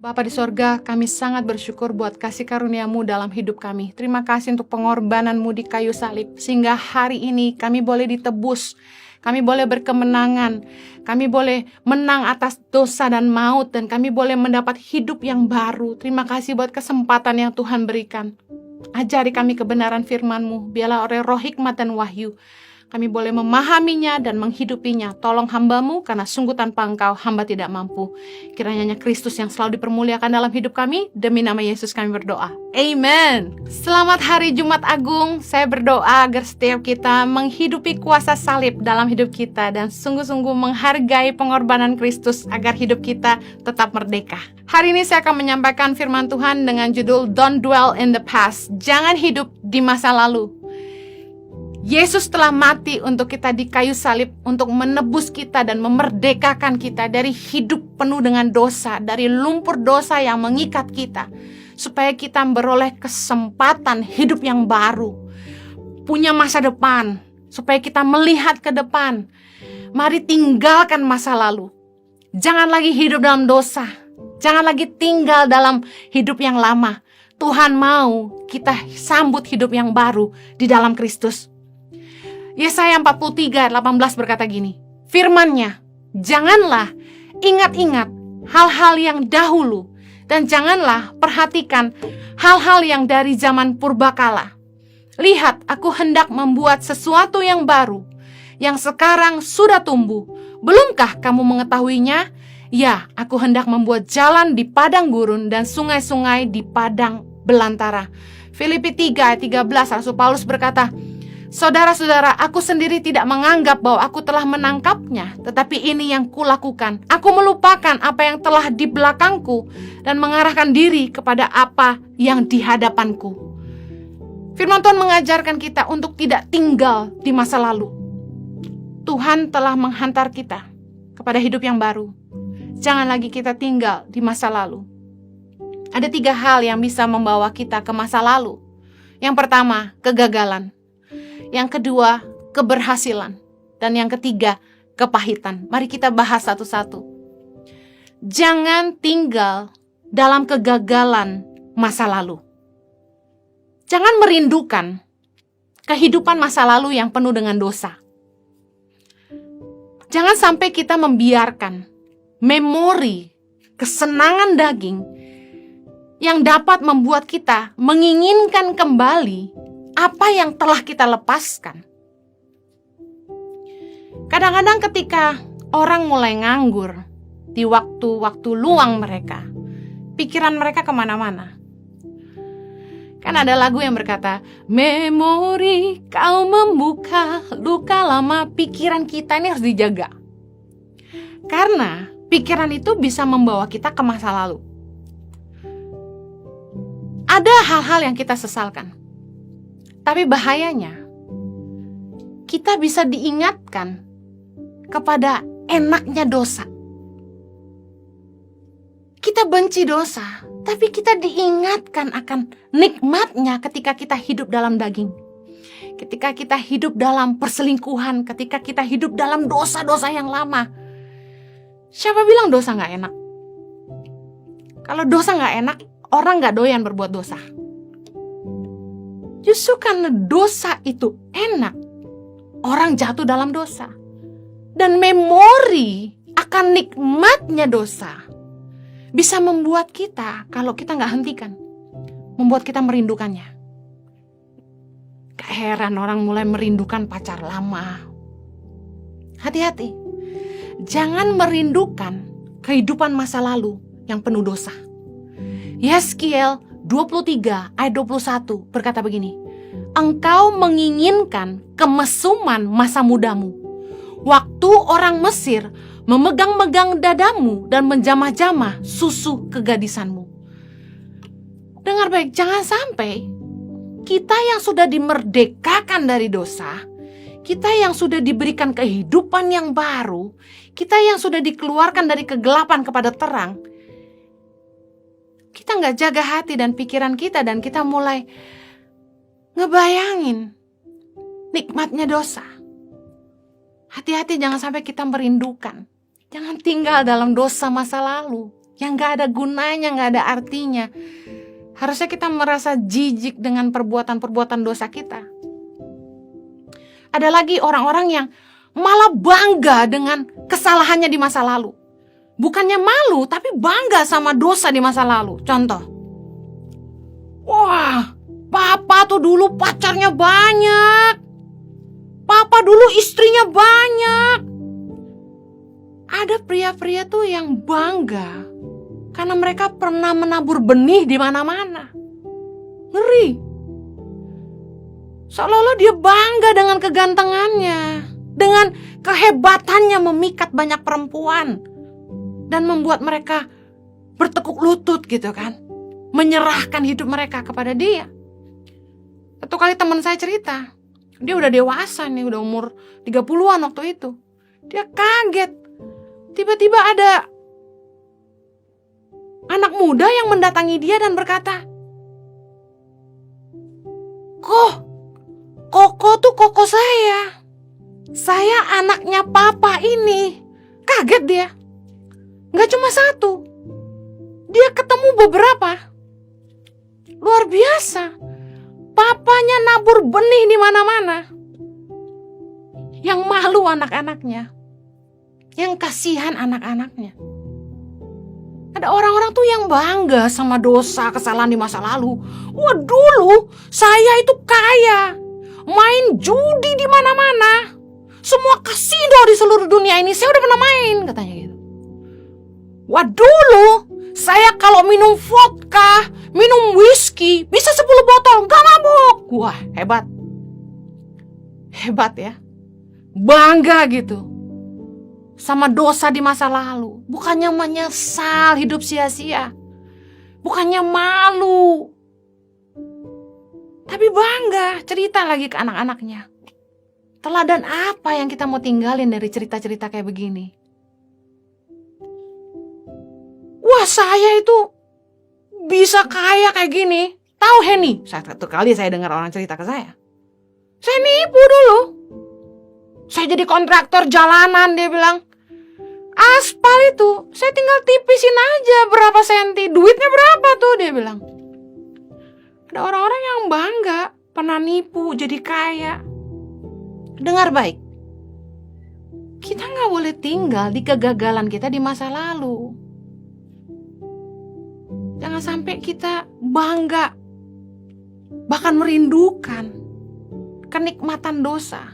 Bapa di sorga, kami sangat bersyukur buat kasih karunia-Mu dalam hidup kami. Terima kasih untuk pengorbanan-Mu di kayu salib, sehingga hari ini kami boleh ditebus, kami boleh berkemenangan, kami boleh menang atas dosa dan maut, dan kami boleh mendapat hidup yang baru. Terima kasih buat kesempatan yang Tuhan berikan. Ajari kami kebenaran firman-Mu, biarlah oleh roh hikmat dan wahyu kami boleh memahaminya dan menghidupinya. Tolong hamba-Mu, karena sungguh tanpa Engkau hamba tidak mampu. Kiranya Kristus yang selalu dipermuliakan dalam hidup kami. Demi nama Yesus kami berdoa. Amen. Selamat hari Jumat Agung. Saya berdoa agar setiap kita menghidupi kuasa salib dalam hidup kita, dan sungguh-sungguh menghargai pengorbanan Kristus agar hidup kita tetap merdeka. Hari ini saya akan menyampaikan firman Tuhan dengan judul Don't Dwell in the Past. Jangan hidup di masa lalu. Yesus telah mati untuk kita di kayu salib, untuk menebus kita dan memerdekakan kita dari hidup penuh dengan dosa, dari lumpur dosa yang mengikat kita, supaya kita beroleh kesempatan hidup yang baru, punya masa depan, supaya kita melihat ke depan. Mari tinggalkan masa lalu. Jangan lagi hidup dalam dosa. Jangan lagi tinggal dalam hidup yang lama. Tuhan mau kita sambut hidup yang baru di dalam Kristus. Yesaya 43:18 berkata gini, firman-Nya, janganlah ingat-ingat hal-hal yang dahulu, dan janganlah perhatikan hal-hal yang dari zaman purbakala. Lihat, aku hendak membuat sesuatu yang baru, yang sekarang sudah tumbuh. Belumkah kamu mengetahuinya? Ya, aku hendak membuat jalan di padang gurun dan sungai-sungai di padang belantara. Filipi 3:13, Rasul Paulus berkata, saudara-saudara, aku sendiri tidak menganggap bahwa aku telah menangkapnya, tetapi ini yang kulakukan. Aku melupakan apa yang telah di belakangku dan mengarahkan diri kepada apa yang di hadapanku. Firman Tuhan mengajarkan kita untuk tidak tinggal di masa lalu. Tuhan telah menghantar kita kepada hidup yang baru. Jangan lagi kita tinggal di masa lalu. Ada 3 hal yang bisa membawa kita ke masa lalu. Yang pertama, kegagalan. Yang kedua, keberhasilan. Dan yang ketiga, kepahitan. Mari kita bahas satu-satu. Jangan tinggal dalam kegagalan masa lalu. Jangan merindukan kehidupan masa lalu yang penuh dengan dosa. Jangan sampai kita membiarkan memori kesenangan daging yang dapat membuat kita menginginkan kembali apa yang telah kita lepaskan. Kadang-kadang ketika orang mulai nganggur di waktu-waktu luang mereka, pikiran mereka kemana-mana. Kan ada lagu yang berkata, memori kau membuka luka lama. Pikiran kita ini harus dijaga, karena pikiran itu bisa membawa kita ke masa lalu. Ada hal-hal yang kita sesalkan, tapi bahayanya, kita bisa diingatkan kepada enaknya dosa. Kita benci dosa, tapi kita diingatkan akan nikmatnya ketika kita hidup dalam daging. Ketika kita hidup dalam perselingkuhan, ketika kita hidup dalam dosa-dosa yang lama. Siapa bilang dosa gak enak? Kalau dosa gak enak, orang gak doyan berbuat dosa. Justru karena dosa itu enak, orang jatuh dalam dosa. Dan memori akan nikmatnya dosa bisa membuat kita, kalau kita gak hentikan, membuat kita merindukannya. Gak heran orang mulai merindukan pacar lama. Hati-hati, jangan merindukan kehidupan masa lalu yang penuh dosa. Yeskiel 23 ayat 21 berkata begini, engkau menginginkan kemesuman masa mudamu, waktu orang Mesir memegang-megang dadamu dan menjamah-jamah susu kegadisanmu. Dengar baik, jangan sampai kita yang sudah dimerdekakan dari dosa, kita yang sudah diberikan kehidupan yang baru, kita yang sudah dikeluarkan dari kegelapan kepada terang, kita gak jaga hati dan pikiran kita, dan kita mulai ngebayangin nikmatnya dosa. Hati-hati jangan sampai kita merindukan. Jangan tinggal dalam dosa masa lalu. yang gak ada gunanya, gak ada artinya. Harusnya kita merasa jijik dengan perbuatan-perbuatan dosa kita. Ada lagi orang-orang yang malah bangga dengan kesalahannya di masa lalu. Bukannya malu, tapi bangga sama dosa di masa lalu. Contoh, wah, papa tuh dulu pacarnya banyak. Papa dulu istrinya banyak. Ada pria-pria tuh yang bangga karena mereka pernah menabur benih di mana-mana. Ngeri. Seolah-olah dia bangga dengan kegantengannya, dengan kehebatannya memikat banyak perempuan dan membuat mereka bertekuk lutut gitu kan, menyerahkan hidup mereka kepada dia. Satu kali teman saya cerita, dia udah dewasa nih, udah umur 30-an waktu itu. Dia kaget, tiba-tiba ada anak muda yang mendatangi dia dan berkata, Koko tuh koko saya. Saya anaknya papa ini. Kaget dia. Gak cuma satu, dia ketemu beberapa. Luar biasa. Papanya nabur benih di mana-mana. Yang malu anak-anaknya, yang kasihan anak-anaknya. Ada orang-orang tuh yang bangga sama dosa, kesalahan di masa lalu. Wah, dulu saya itu kaya, main judi di mana-mana. Semua kasino di seluruh dunia ini saya udah pernah main, katanya gitu. Wah, dulu saya kalau minum vodka, minum whisky, bisa 10 botol, gak mabuk. Wah, hebat. Hebat ya. Bangga gitu sama dosa di masa lalu. Bukannya menyesal hidup sia-sia, bukannya malu, tapi bangga cerita lagi ke anak-anaknya. Teladan apa yang kita mau tinggalin dari cerita-cerita kayak begini? Wah, saya itu bisa kaya kayak gini. Tahu Henny? Satu kali saya dengar orang cerita ke saya. Saya nipu dulu. Saya jadi kontraktor jalanan, dia bilang. Aspal itu saya tinggal tipisin aja berapa senti, duitnya berapa tuh, dia bilang. Ada orang-orang yang bangga pernah nipu jadi kaya. Dengar baik, kita gak boleh tinggal di kegagalan kita di masa lalu. Jangan sampai kita bangga, bahkan merindukan kenikmatan dosa.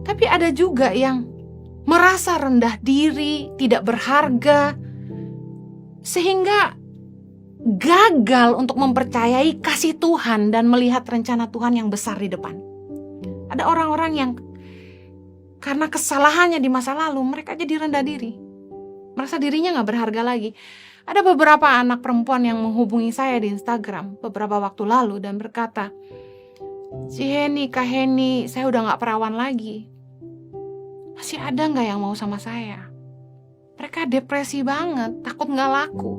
Tapi ada juga yang merasa rendah diri, tidak berharga, sehingga gagal untuk mempercayai kasih Tuhan dan melihat rencana Tuhan yang besar di depan. Ada orang-orang yang karena kesalahannya di masa lalu, mereka jadi rendah diri, merasa dirinya gak berharga lagi. Ada beberapa anak perempuan yang menghubungi saya di Instagram beberapa waktu lalu dan berkata, si Henny, Kak Henny, saya udah gak perawan lagi. Masih ada gak yang mau sama saya? Mereka depresi banget, takut gak laku,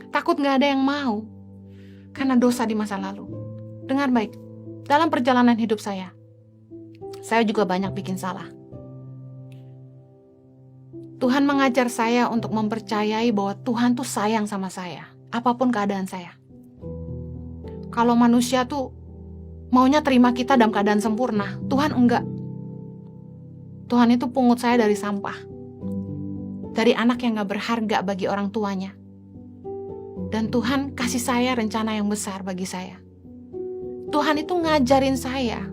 takut gak ada yang mau karena dosa di masa lalu. Dengar baik, dalam perjalanan hidup saya juga banyak bikin salah. Tuhan mengajar saya untuk mempercayai bahwa Tuhan tuh sayang sama saya, apapun keadaan saya. Kalau manusia tuh maunya terima kita dalam keadaan sempurna, Tuhan enggak. Tuhan itu pungut saya dari sampah, dari anak yang gak berharga bagi orang tuanya. Dan Tuhan kasih saya rencana yang besar bagi saya. Tuhan itu ngajarin saya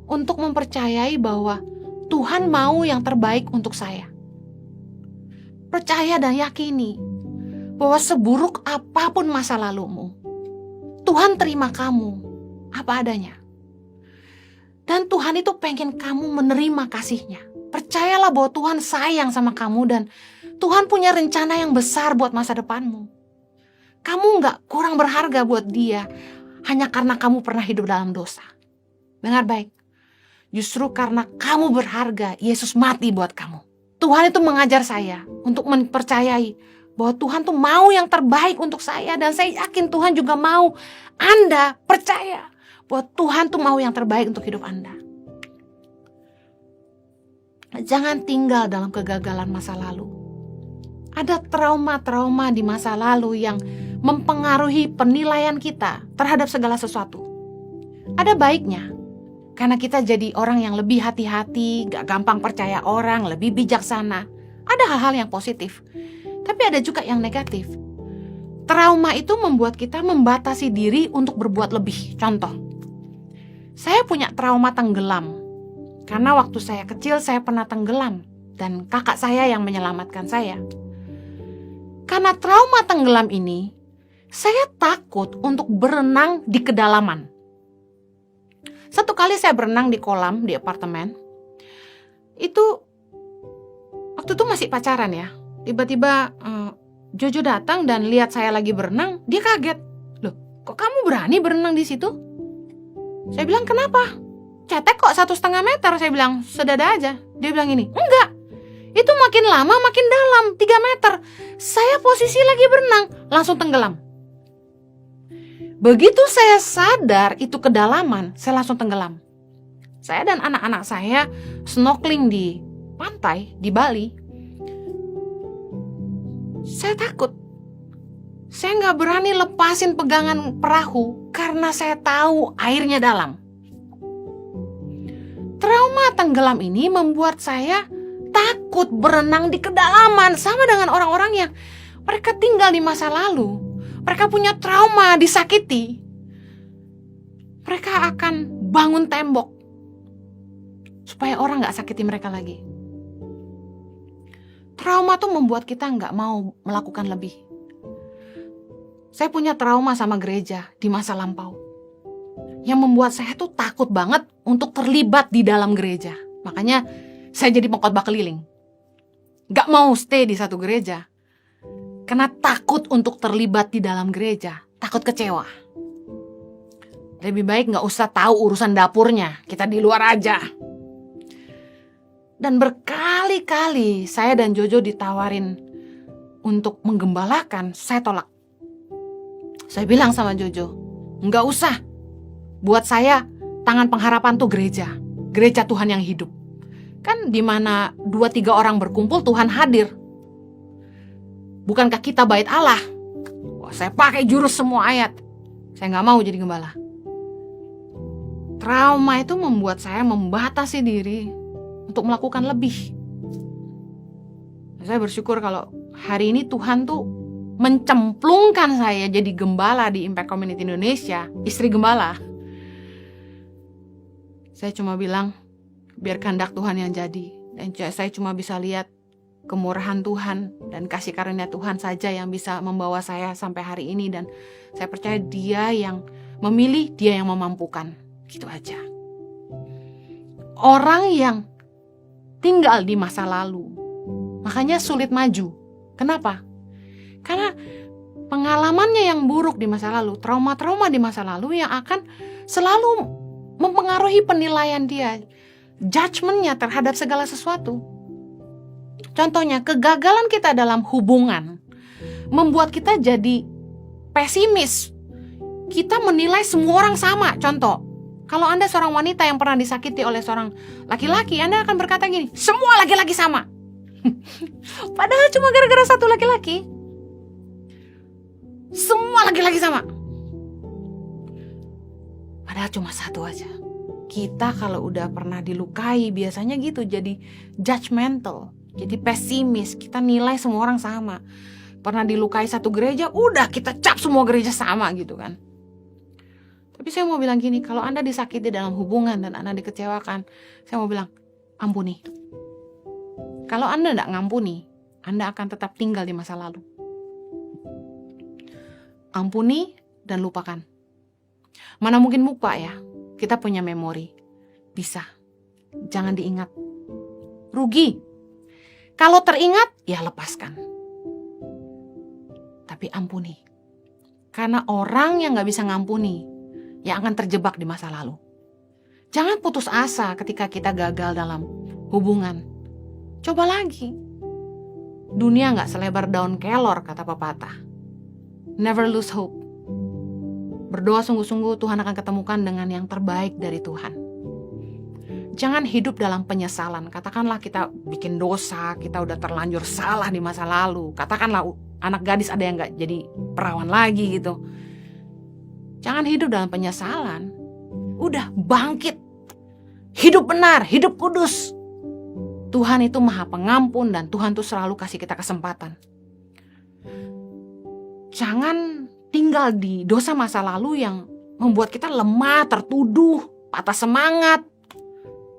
untuk mempercayai bahwa Tuhan mau yang terbaik untuk saya. Percaya dan yakini bahwa seburuk apapun masa lalumu, Tuhan terima kamu apa adanya. Dan Tuhan itu pengen kamu menerima kasih-Nya. Percayalah bahwa Tuhan sayang sama kamu dan Tuhan punya rencana yang besar buat masa depanmu. Kamu gak kurang berharga buat Dia hanya karena kamu pernah hidup dalam dosa. Dengar baik, justru karena kamu berharga, Yesus mati buat kamu. Tuhan itu mengajar saya untuk mempercayai bahwa Tuhan tuh mau yang terbaik untuk saya. Dan saya yakin Tuhan juga mau Anda percaya bahwa Tuhan tuh mau yang terbaik untuk hidup Anda. Jangan tinggal dalam kegagalan masa lalu. Ada trauma-trauma di masa lalu yang mempengaruhi penilaian kita terhadap segala sesuatu. Ada baiknya, karena kita jadi orang yang lebih hati-hati, gak gampang percaya orang, lebih bijaksana. Ada hal-hal yang positif, tapi ada juga yang negatif. Trauma itu membuat kita membatasi diri untuk berbuat lebih. Contoh, saya punya trauma tenggelam. Karena waktu saya kecil saya pernah tenggelam, dan kakak saya yang menyelamatkan saya. Karena trauma tenggelam ini, saya takut untuk berenang di kedalaman. Satu kali saya berenang di kolam di apartemen. Waktu itu masih pacaran ya. Tiba-tiba Jojo datang dan lihat saya lagi berenang, dia kaget. Loh, kok kamu berani berenang di situ? Saya bilang, kenapa? Cetek kok 1,5 meter. Saya bilang, sedada aja. Dia bilang ini, enggak. Itu makin lama makin dalam, 3 meter. Saya posisi lagi berenang, langsung tenggelam. Begitu saya sadar itu kedalaman, saya langsung tenggelam. Saya dan anak-anak saya snorkeling di pantai di Bali. Saya takut. Saya nggak berani lepasin pegangan perahu karena saya tahu airnya dalam. Trauma tenggelam ini membuat saya takut berenang di kedalaman, sama dengan orang-orang yang mereka tinggal di masa lalu. Mereka punya trauma, disakiti. Mereka akan bangun tembok supaya orang gak sakiti mereka lagi. Trauma tuh membuat kita gak mau melakukan lebih. Saya punya trauma sama gereja di masa lampau, yang membuat saya tuh takut banget untuk terlibat di dalam gereja. Makanya saya jadi pengkhotbah keliling. Gak mau stay di satu gereja. Karena takut untuk terlibat di dalam gereja. Takut kecewa. Lebih baik gak usah tahu urusan dapurnya. Kita di luar aja. Dan berkali-kali saya dan Jojo ditawarin untuk menggembalakan. Saya tolak. Saya bilang sama Jojo, gak usah. Buat saya, tangan pengharapan tuh gereja. Gereja Tuhan yang hidup. Kan di mana 2-3 orang berkumpul, Tuhan hadir. Bukankah kita bait Allah? Wah, saya pakai jurus semua ayat. Saya gak mau jadi gembala. Trauma itu membuat saya membatasi diri untuk melakukan lebih. Saya bersyukur kalau hari ini Tuhan tuh mencemplungkan saya jadi gembala di Impact Community Indonesia, istri gembala. Saya cuma bilang, biar kehendak Tuhan yang jadi. Dan saya cuma bisa lihat kemurahan Tuhan dan kasih karunia Tuhan saja yang bisa membawa saya sampai hari ini. Dan saya percaya Dia yang memilih, Dia yang memampukan. Gitu aja. Orang yang tinggal di masa lalu, makanya sulit maju. Kenapa? Karena pengalamannya yang buruk di masa lalu, trauma-trauma di masa lalu yang akan selalu mempengaruhi penilaian dia, judgment-nya terhadap segala sesuatu. Contohnya, kegagalan kita dalam hubungan membuat kita jadi pesimis. Kita menilai semua orang sama. Contoh, kalau Anda seorang wanita yang pernah disakiti oleh seorang laki-laki, Anda akan berkata gini, semua laki-laki sama. Padahal cuma gara-gara satu laki-laki. Semua laki-laki sama. Padahal cuma satu aja. Kita kalau udah pernah dilukai biasanya gitu, jadi judgmental, jadi pesimis. Kita nilai semua orang sama. Pernah dilukai satu gereja, udah kita cap semua gereja sama gitu kan. Tapi saya mau bilang gini, kalau Anda disakiti dalam hubungan dan Anda dikecewakan, saya mau bilang, ampuni. Kalau Anda tidak ngampuni, Anda akan tetap tinggal di masa lalu. Ampuni dan lupakan. Mana mungkin lupa ya? Kita punya memori. Bisa. Jangan diingat. Rugi. Kalau teringat, ya lepaskan. Tapi ampuni. Karena orang yang gak bisa ngampuni, yang akan terjebak di masa lalu. Jangan putus asa ketika kita gagal dalam hubungan. Coba lagi. Dunia gak selebar daun kelor, kata pepatah. Never lose hope. Berdoa sungguh-sungguh, Tuhan akan ketemukan dengan yang terbaik dari Tuhan. Jangan hidup dalam penyesalan. Katakanlah kita bikin dosa, kita udah terlanjur salah di masa lalu. Katakanlah anak gadis ada yang gak jadi perawan lagi gitu. Jangan hidup dalam penyesalan. Udah bangkit. Hidup benar, hidup kudus. Tuhan itu Maha Pengampun dan Tuhan tuh selalu kasih kita kesempatan. Jangan tinggal di dosa masa lalu yang membuat kita lemah, tertuduh, patah semangat.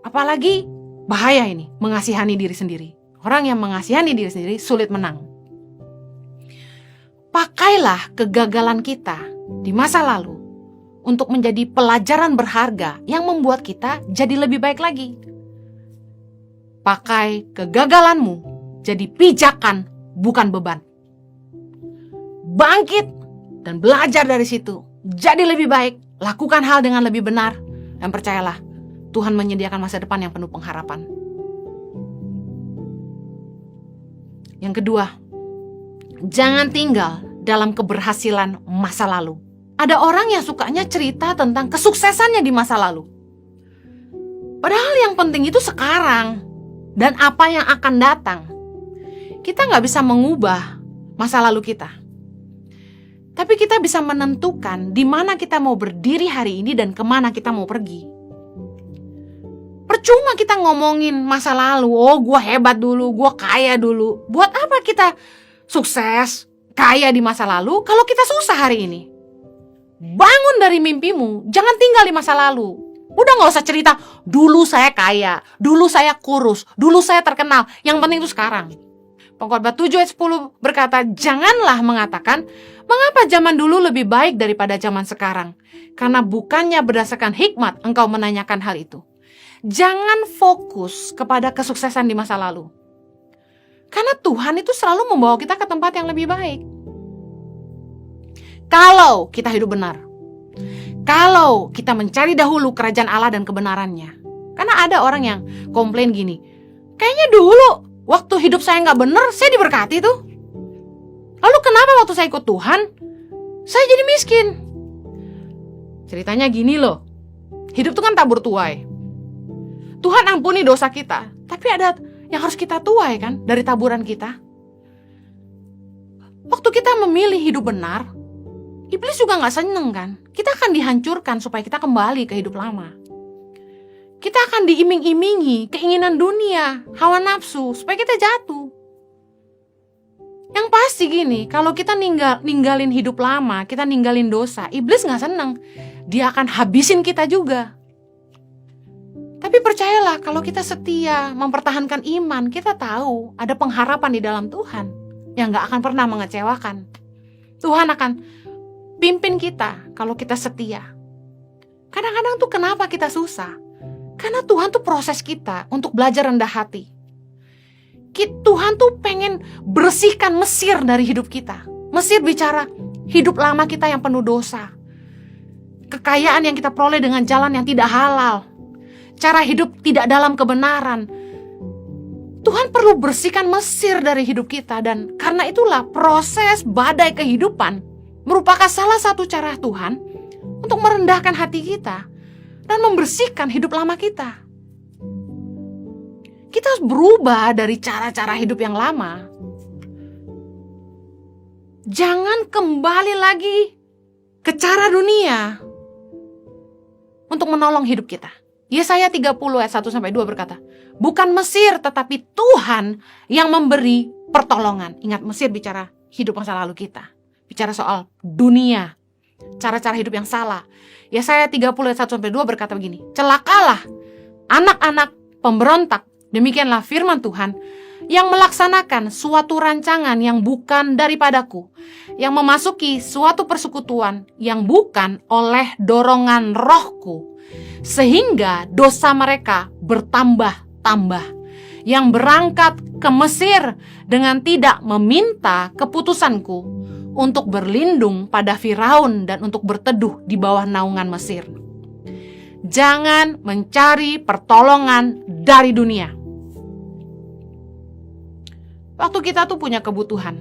Apalagi bahaya ini, mengasihani diri sendiri. Orang yang mengasihani diri sendiri sulit menang. Pakailah kegagalan kita di masa lalu untuk menjadi pelajaran berharga yang membuat kita jadi lebih baik lagi. Pakai kegagalanmu jadi pijakan, bukan beban. Bangkit dan belajar dari situ. Jadi lebih baik, lakukan hal dengan lebih benar, dan percayalah, Tuhan menyediakan masa depan yang penuh pengharapan. Yang kedua, jangan tinggal dalam keberhasilan masa lalu. Ada orang yang sukanya cerita tentang kesuksesannya di masa lalu. Padahal yang penting itu sekarang dan apa yang akan datang. Kita gak bisa mengubah masa lalu kita. Tapi kita bisa menentukan di mana kita mau berdiri hari ini dan kemana kita mau pergi. Percuma kita ngomongin masa lalu, oh gue hebat dulu, gue kaya dulu. Buat apa kita sukses, kaya di masa lalu kalau kita susah hari ini? Bangun dari mimpimu, jangan tinggal di masa lalu. Udah gak usah cerita, dulu saya kaya, dulu saya kurus, dulu saya terkenal. Yang penting itu sekarang. Pengkhotbah 7 ayat 10 berkata, janganlah mengatakan, mengapa zaman dulu lebih baik daripada zaman sekarang? Karena bukannya berdasarkan hikmat engkau menanyakan hal itu. Jangan fokus kepada kesuksesan di masa lalu. Karena Tuhan itu selalu membawa kita ke tempat yang lebih baik. Kalau kita hidup benar. Kalau kita mencari dahulu kerajaan Allah dan kebenarannya. Karena ada orang yang komplain gini, kayaknya dulu waktu hidup saya gak benar, saya diberkati tuh. Lalu kenapa waktu saya ikut Tuhan, saya jadi miskin? Ceritanya gini loh, hidup tuh kan tabur tuai. Tuhan ampuni dosa kita, tapi ada yang harus kita tuai kan dari taburan kita. Waktu kita memilih hidup benar, iblis juga gak seneng kan. Kita akan dihancurkan supaya kita kembali ke hidup lama. Kita akan diiming-imingi keinginan dunia, hawa nafsu, supaya kita jatuh. Yang pasti gini, kalau kita ninggalin hidup lama, kita ninggalin dosa, iblis gak seneng. Dia akan habisin kita juga. Tapi percayalah, kalau kita setia mempertahankan iman, kita tahu ada pengharapan di dalam Tuhan yang gak akan pernah mengecewakan. Tuhan akan pimpin kita kalau kita setia. Kadang-kadang tuh kenapa kita susah? Karena Tuhan tuh proses kita untuk belajar rendah hati. Tuhan tuh pengen bersihkan Mesir dari hidup kita. Mesir bicara hidup lama kita yang penuh dosa. Kekayaan yang kita peroleh dengan jalan yang tidak halal. Cara hidup tidak dalam kebenaran. Tuhan perlu bersihkan Mesir dari hidup kita. Dan karena itulah proses badai kehidupan merupakan salah satu cara Tuhan untuk merendahkan hati kita dan membersihkan hidup lama kita. Kita harus berubah dari cara-cara hidup yang lama. Jangan kembali lagi ke cara dunia untuk menolong hidup kita. Yesaya 30 ayat 1-2 berkata, bukan Mesir tetapi Tuhan yang memberi pertolongan. Ingat, Mesir bicara hidup masa lalu kita. Bicara soal dunia, cara-cara hidup yang salah. Yesaya 30 ayat 1-2 berkata begini, celakalah anak-anak pemberontak, demikianlah firman Tuhan, yang melaksanakan suatu rancangan yang bukan daripadaku, yang memasuki suatu persekutuan yang bukan oleh dorongan rohku, sehingga dosa mereka bertambah-tambah, yang berangkat ke Mesir dengan tidak meminta keputusanku, untuk berlindung pada Firaun dan untuk berteduh di bawah naungan Mesir. Jangan mencari pertolongan dari dunia. Waktu kita tuh punya kebutuhan,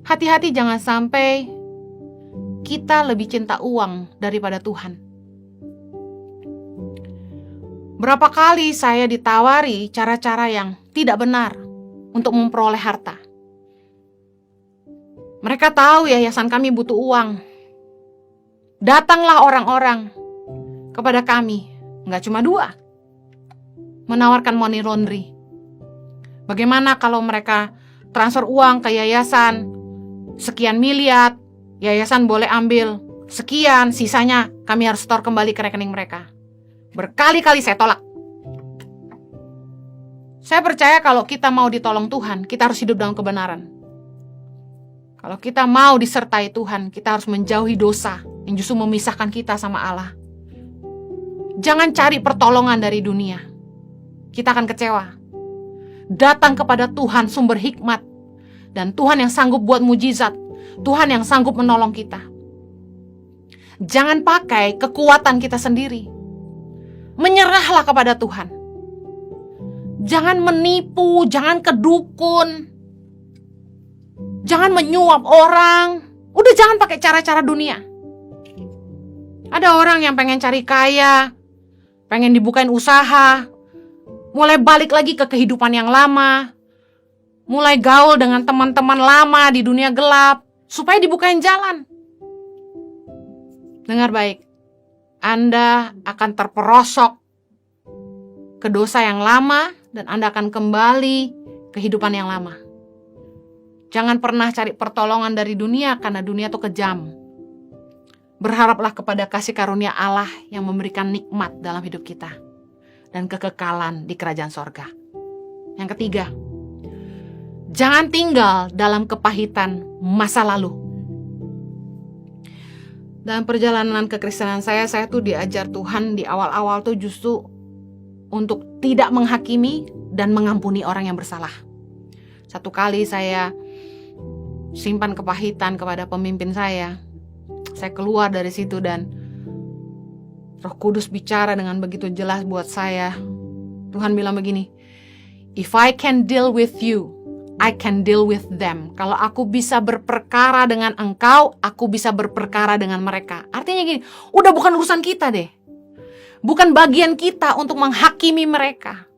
hati-hati jangan sampai kita lebih cinta uang daripada Tuhan. Berapa kali saya ditawari cara-cara yang tidak benar untuk memperoleh harta. Mereka tahu yayasan kami butuh uang. Datanglah orang-orang kepada kami, nggak cuma 2, menawarkan money laundry. Bagaimana kalau mereka transfer uang ke yayasan, sekian miliar, yayasan boleh ambil sekian, sisanya kami harus store kembali ke rekening mereka. Berkali-kali saya tolak. Saya percaya kalau kita mau ditolong Tuhan, kita harus hidup dalam kebenaran. Kalau kita mau disertai Tuhan, kita harus menjauhi dosa yang justru memisahkan kita sama Allah. Jangan cari pertolongan dari dunia. Kita akan kecewa. Datang kepada Tuhan sumber hikmat. Dan Tuhan yang sanggup buat mujizat. Tuhan yang sanggup menolong kita. Jangan pakai kekuatan kita sendiri. Menyerahlah kepada Tuhan. Jangan menipu, jangan kedukun. Jangan menyuap orang. Udah jangan pakai cara-cara dunia. Ada orang yang pengen cari kaya, pengen dibukain usaha, mulai balik lagi ke kehidupan yang lama, mulai gaul dengan teman-teman lama di dunia gelap, supaya dibukain jalan. Dengar baik, Anda akan terperosok ke dosa yang lama dan Anda akan kembali ke kehidupan yang lama. Jangan pernah cari pertolongan dari dunia karena dunia itu kejam. Berharaplah kepada kasih karunia Allah yang memberikan nikmat dalam hidup kita dan kekekalan di kerajaan sorga. Yang ketiga, jangan tinggal dalam kepahitan masa lalu. Dalam perjalanan kekristenan saya tuh diajar Tuhan di awal-awal tuh justru untuk tidak menghakimi dan mengampuni orang yang bersalah. Satu kali saya simpan kepahitan kepada pemimpin saya. Saya keluar dari situ dan Roh Kudus bicara dengan begitu jelas buat saya. Tuhan bilang begini, "If I can deal with you, I can deal with them." Kalau aku bisa berperkara dengan engkau, aku bisa berperkara dengan mereka. Artinya gini, udah bukan urusan kita deh. Bukan bagian kita untuk menghakimi mereka.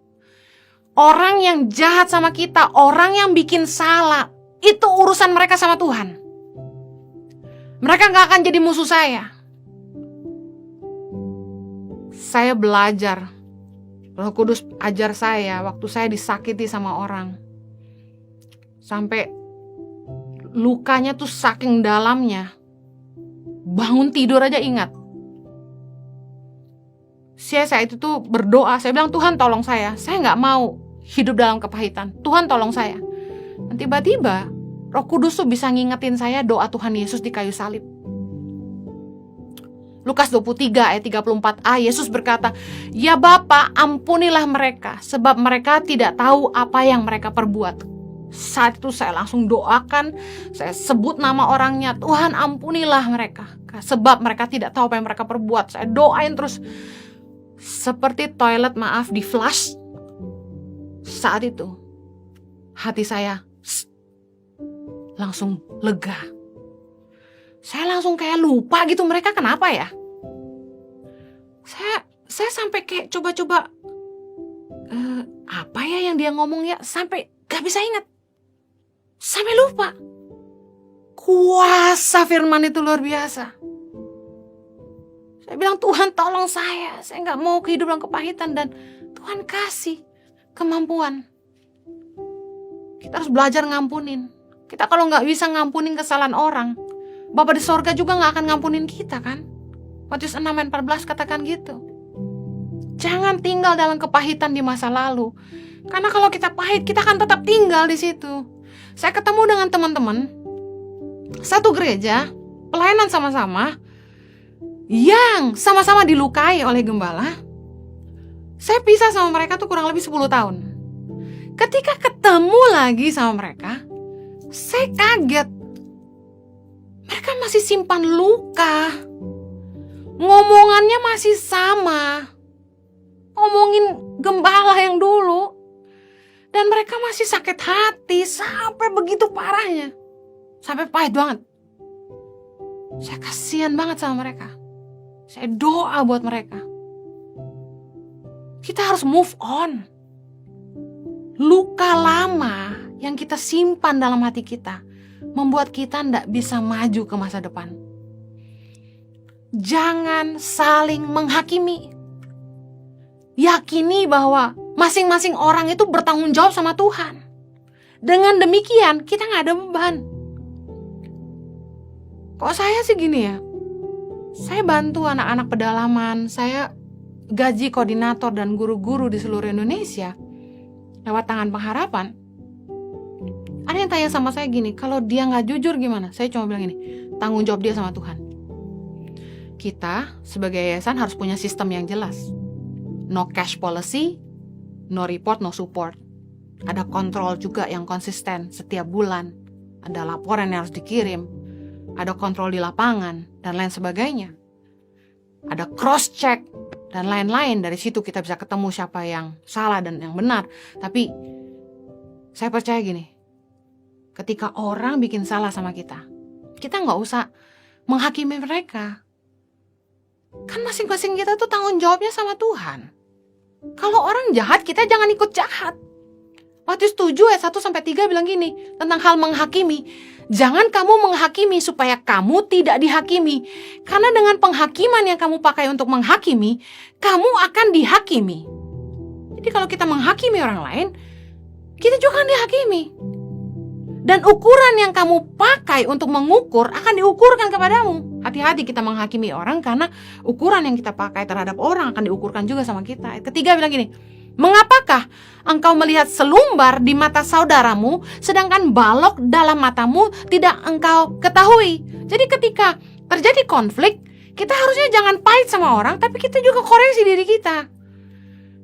Orang yang jahat sama kita, orang yang bikin salah, itu urusan mereka sama Tuhan. Mereka gak akan jadi musuh saya. Saya belajar. Roh Kudus ajar saya waktu saya disakiti sama orang. Sampai lukanya tuh saking dalamnya. Bangun tidur aja ingat. Saya itu tuh berdoa. Saya bilang, Tuhan tolong saya. Saya gak mau hidup dalam kepahitan. Tuhan tolong saya. Dan tiba-tiba Roh Kudus tuh bisa ngingetin saya doa Tuhan Yesus di kayu salib. Lukas 23 ayat 34a, Yesus berkata, "Ya Bapa, ampunilah mereka, sebab mereka tidak tahu apa yang mereka perbuat." Saat itu saya langsung doakan, saya sebut nama orangnya, "Tuhan ampunilah mereka, sebab mereka tidak tahu apa yang mereka perbuat." Saya doain terus, seperti toilet di flush. Saat itu hati saya langsung lega. Saya langsung kayak lupa gitu mereka kenapa ya. Saya sampai kayak coba-coba apa ya yang dia ngomong ya, sampai gak bisa ingat. Sampai lupa. Kuasa firman itu luar biasa. Saya bilang, Tuhan tolong saya gak mau hidup dalam kepahitan. Dan Tuhan kasih kemampuan. Kita harus belajar ngampunin. Kita kalau gak bisa ngampunin kesalahan orang, Bapa di sorga juga gak akan ngampunin kita kan. Matius 6 ayat 14 katakan gitu. Jangan tinggal dalam kepahitan di masa lalu. Karena kalau kita pahit, kita akan tetap tinggal di situ. Saya ketemu dengan teman-teman satu gereja, pelayanan sama-sama, yang sama-sama dilukai oleh gembala. Saya pisah sama mereka tuh kurang lebih 10 tahun. Ketika ketemu lagi sama mereka, saya kaget. Mereka masih simpan luka. Ngomongannya masih sama. Ngomongin gembala yang dulu. Dan mereka masih sakit hati sampai begitu parahnya. Sampai pahit banget. Saya kasihan banget sama mereka. Saya doa buat mereka. Kita harus move on. Luka lama yang kita simpan dalam hati kita membuat kita tidak bisa maju ke masa depan. Jangan saling menghakimi. Yakini bahwa masing-masing orang itu bertanggung jawab sama Tuhan. Dengan demikian kita gak ada beban. Kok saya sih gini ya, saya bantu anak-anak pedalaman, saya gaji koordinator dan guru-guru di seluruh Indonesia lewat Tangan Pengharapan. Ada yang tanya sama saya gini, kalau dia gak jujur gimana? Saya cuma bilang gini, tanggung jawab dia sama Tuhan. Kita sebagai yayasan harus punya sistem yang jelas. No cash policy, no report, no support. Ada kontrol juga yang konsisten setiap bulan. Ada laporan yang harus dikirim. Ada kontrol di lapangan dan lain sebagainya. Ada cross check dan lain-lain. Dari situ kita bisa ketemu siapa yang salah dan yang benar. Tapi saya percaya gini, ketika orang bikin salah sama kita gak usah menghakimi mereka. Kan masing-masing kita tuh tanggung jawabnya sama Tuhan. Kalau orang jahat, kita jangan ikut jahat. Matius 7 ayat 1-3 bilang gini, tentang hal menghakimi. Jangan kamu menghakimi supaya kamu tidak dihakimi. Karena dengan penghakiman yang kamu pakai untuk menghakimi, kamu akan dihakimi. Jadi kalau kita menghakimi orang lain, kita juga akan dihakimi. Dan ukuran yang kamu pakai untuk mengukur akan diukurkan kepadamu. Hati-hati kita menghakimi orang karena ukuran yang kita pakai terhadap orang akan diukurkan juga sama kita. Ayat ketiga bilang gini, mengapakah engkau melihat selumbar di mata saudaramu sedangkan balok dalam matamu tidak engkau ketahui? Jadi ketika terjadi konflik, kita harusnya jangan pahit sama orang, tapi kita juga koreksi diri kita.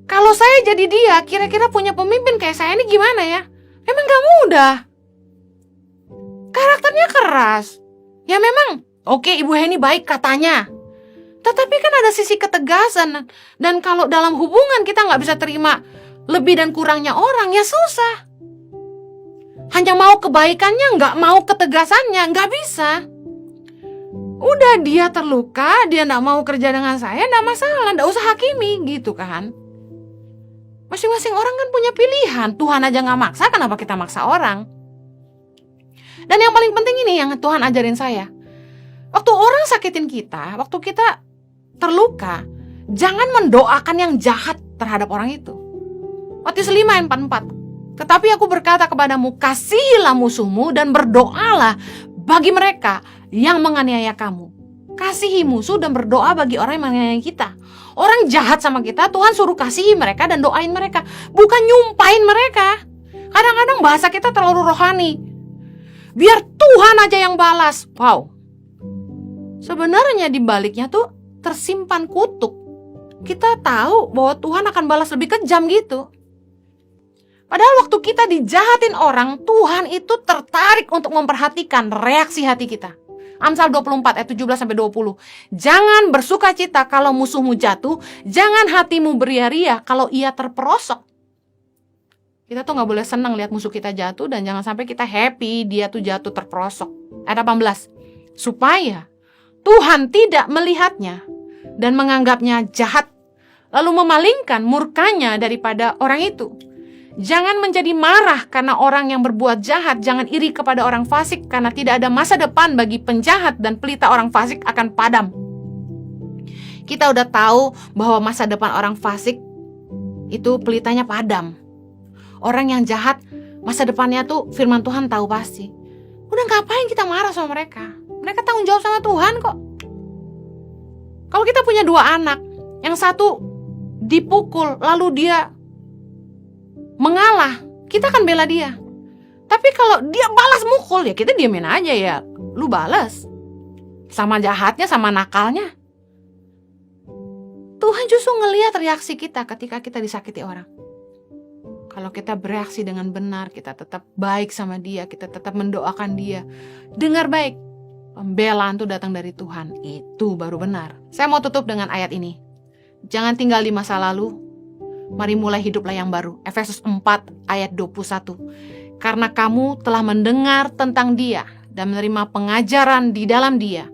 Kalau saya jadi dia, kira-kira punya pemimpin kayak saya ini gimana ya? Memang gak mudah. Karakternya keras. Ya memang, oke, Ibu Heni baik katanya. Tetapi kan ada sisi ketegasan. Dan kalau dalam hubungan kita gak bisa terima lebih dan kurangnya orang, ya susah. Hanya mau kebaikannya, gak mau ketegasannya, gak bisa. Udah dia terluka, dia gak mau kerja dengan saya, gak masalah, gak usah hakimi gitu kan. Masing-masing orang kan punya pilihan. Tuhan aja gak maksa, kenapa kita maksa orang? Dan yang paling penting ini yang Tuhan ajarin saya. Waktu orang sakitin kita, waktu kita terluka, jangan mendoakan yang jahat terhadap orang itu. Matius 5 ayat 44. Tetapi aku berkata kepadamu, kasihilah musuhmu dan berdoalah bagi mereka yang menganiaya kamu. Kasihi musuh dan berdoa bagi orang yang menganiaya kita. Orang jahat sama kita, Tuhan suruh kasihi mereka dan doain mereka, bukan nyumpahin mereka. Kadang-kadang bahasa kita terlalu rohani. Biar Tuhan aja yang balas. Wow. Sebenarnya di baliknya tuh tersimpan kutuk. Kita tahu bahwa Tuhan akan balas lebih kejam gitu. Padahal waktu kita dijahatin orang, Tuhan itu tertarik untuk memperhatikan reaksi hati kita. Amsal 24 ayat 17-20. Jangan bersukacita kalau musuhmu jatuh, jangan hatimu beria-ria kalau ia terperosok. Kita tuh gak boleh senang lihat musuh kita jatuh, dan jangan sampai kita happy dia tuh jatuh terperosok. Ayat 18. Supaya Tuhan tidak melihatnya dan menganggapnya jahat, lalu memalingkan murkanya daripada orang itu. Jangan menjadi marah karena orang yang berbuat jahat. Jangan iri kepada orang fasik, karena tidak ada masa depan bagi penjahat, dan pelita orang fasik akan padam. Kita udah tahu bahwa masa depan orang fasik itu pelitanya padam. Orang yang jahat, masa depannya tuh firman Tuhan tahu pasti. Udah ngapain kita marah sama mereka? Mereka tanggung jawab sama Tuhan kok. Kalau kita punya dua anak, yang satu dipukul lalu dia mengalah, kita akan bela dia. Tapi kalau dia balas mukul, ya kita diamin aja ya. Lu balas. Sama jahatnya, sama nakalnya. Tuhan justru ngelihat reaksi kita ketika kita disakiti orang. Kalau kita bereaksi dengan benar, kita tetap baik sama dia, kita tetap mendoakan dia. Dengar baik, pembelaan itu datang dari Tuhan. Itu baru benar. Saya mau tutup dengan ayat ini. Jangan tinggal di masa lalu, mari mulai hiduplah yang baru. Efesus 4 ayat 21. Karena kamu telah mendengar tentang dia dan menerima pengajaran di dalam dia,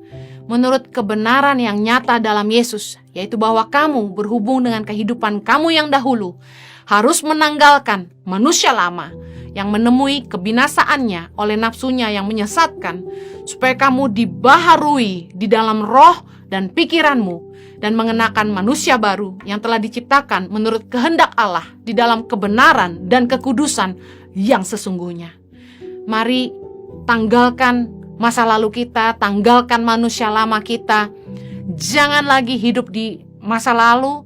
menurut kebenaran yang nyata dalam Yesus, yaitu bahwa kamu berhubung dengan kehidupan kamu yang dahulu, harus menanggalkan manusia lama yang menemui kebinasaannya oleh nafsunya yang menyesatkan, supaya kamu dibaharui di dalam roh dan pikiranmu, dan mengenakan manusia baru yang telah diciptakan menurut kehendak Allah di dalam kebenaran dan kekudusan yang sesungguhnya. Mari tanggalkan masa lalu kita, tanggalkan manusia lama kita. Jangan lagi hidup di masa lalu.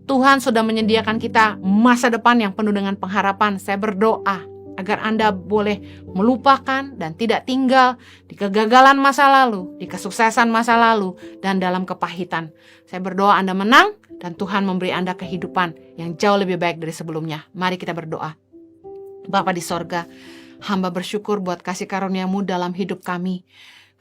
Tuhan sudah menyediakan kita masa depan yang penuh dengan pengharapan. Saya berdoa agar Anda boleh melupakan dan tidak tinggal di kegagalan masa lalu, di kesuksesan masa lalu, dan dalam kepahitan. Saya berdoa Anda menang dan Tuhan memberi Anda kehidupan yang jauh lebih baik dari sebelumnya. Mari kita berdoa. Bapa di sorga, hamba bersyukur buat kasih karunia-Mu dalam hidup kami.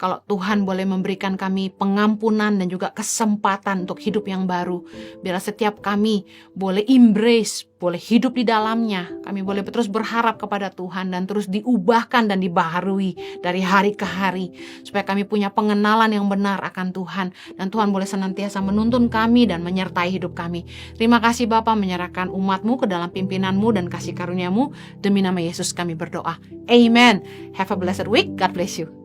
Kalau Tuhan boleh memberikan kami pengampunan dan juga kesempatan untuk hidup yang baru. Biar setiap kami boleh embrace, boleh hidup di dalamnya. Kami boleh terus berharap kepada Tuhan dan terus diubahkan dan dibaharui dari hari ke hari. Supaya kami punya pengenalan yang benar akan Tuhan. Dan Tuhan boleh senantiasa menuntun kami dan menyertai hidup kami. Terima kasih Bapa, menyerahkan umat-Mu ke dalam pimpinan-Mu dan kasih karunia-Mu. Demi nama Yesus kami berdoa. Amen. Have a blessed week. God bless you.